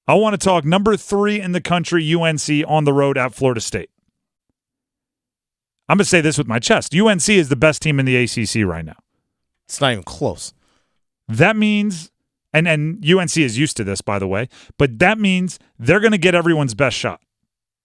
I want to talk number 3 in the country, UNC, on the road at Florida State. I'm going to say this with my chest. UNC is the best team in the ACC right now. It's not even close. That means, and UNC is used to this, by the way, but that means they're going to get everyone's best shot,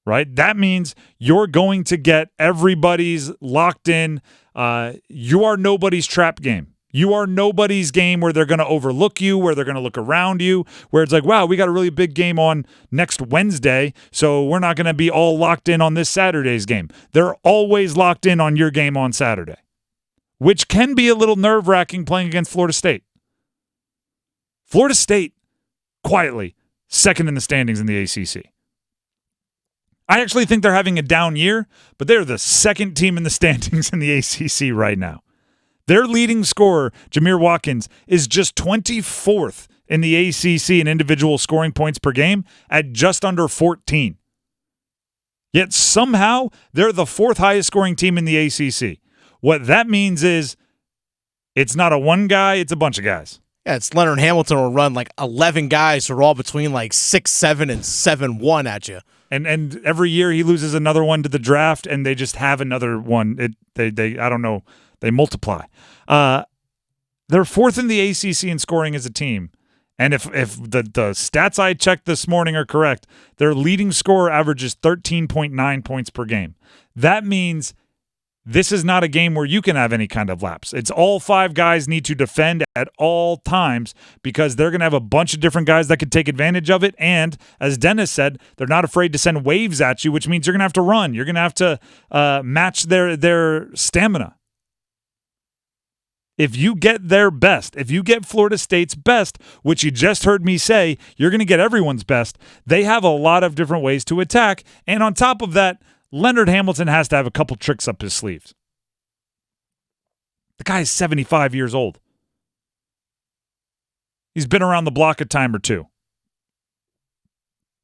right? That means you're going to get everybody's locked in. You are nobody's trap game. You are nobody's game where they're going to overlook you, where they're going to look around you, where it's like, wow, we got a really big game on next Wednesday, so we're not going to be all locked in on this Saturday's game. They're always locked in on your game on Saturday, which can be a little nerve-wracking playing against Florida State. Florida State, quietly, second in the standings in the ACC. I actually think they're having a down year, but they're the second team in the standings in the ACC right now. Their leading scorer, Jameer Watkins, is just 24th in the ACC in individual scoring points per game at just under 14. Yet somehow they're the 4th highest scoring team in the ACC. What that means is it's not a one guy, it's a bunch of guys. Yeah, it's Leonard Hamilton will run like 11 guys who are all between like 6'7" and 7'1" at you. And every year he loses another one to the draft, and they just have another one. They I don't know. They multiply. They're 4th in the ACC in scoring as a team. And if the stats I checked this morning are correct, their leading scorer averages 13.9 points per game. That means this is not a game where you can have any kind of lapse. It's all 5 guys need to defend at all times because they're going to have a bunch of different guys that could take advantage of it. And as Dennis said, they're not afraid to send waves at you, which means you're going to have to run. You're going to have to match their stamina. If you get their best, if you get Florida State's best, which you just heard me say, you're going to get everyone's best. They have a lot of different ways to attack. And on top of that, Leonard Hamilton has to have a couple tricks up his sleeves. The guy is 75 years old. He's been around the block a time or two.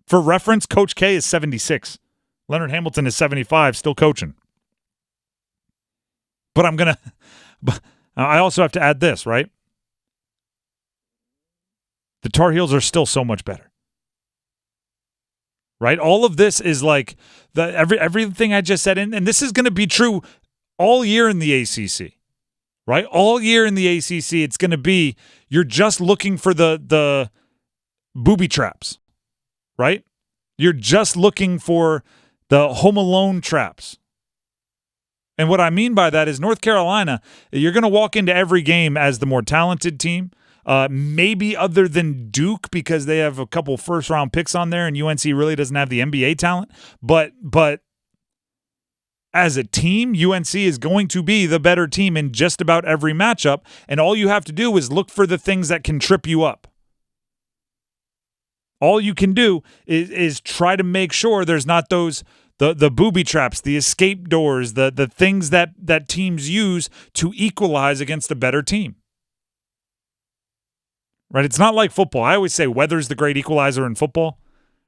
For reference, Coach K is 76. Leonard Hamilton is 75, still coaching. But I also have to add this, right? The Tar Heels are still so much better. Right? All of this is like everything I just said, and this is going to be true all year in the ACC. Right? All year in the ACC, it's going to be you're just looking for the booby traps. Right? You're just looking for the Home Alone traps. And what I mean by that is North Carolina, you're going to walk into every game as the more talented team, maybe other than Duke because they have a couple first-round picks on there and UNC really doesn't have the NBA talent. But as a team, UNC is going to be the better team in just about every matchup, and all you have to do is look for the things that can trip you up. All you can do is try to make sure there's not those the booby traps, the escape doors, the things that teams use to equalize against a better team. Right? It's not like football. I always say weather's the great equalizer in football.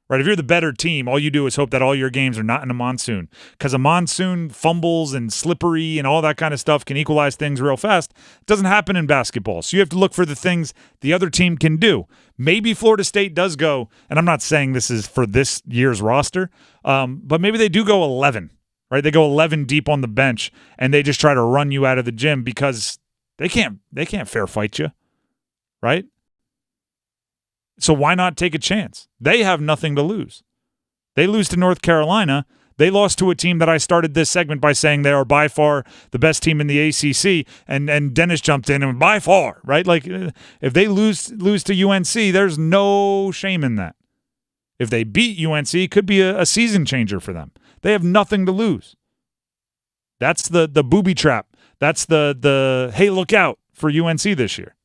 Right? If you're the better team, all you do is hope that all your games are not in a monsoon. Because a monsoon, fumbles and slippery and all that kind of stuff can equalize things real fast. It doesn't happen in basketball. So you have to look for the things the other team can do. Maybe Florida State does go, and I'm not saying this is for this year's roster, but maybe they do go 11. Right? They go 11 deep on the bench, and they just try to run you out of the gym because they can't fair fight you. Right? So why not take a chance? They have nothing to lose. They lose to North Carolina. They lost to a team that I started this segment by saying they are by far the best team in the ACC, and Dennis jumped in and by far, right? Like if they lose to UNC, there's no shame in that. If they beat UNC, it could be a season changer for them. They have nothing to lose. That's the booby trap. That's the hey, look out for UNC this year.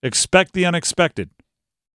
Expect the unexpected.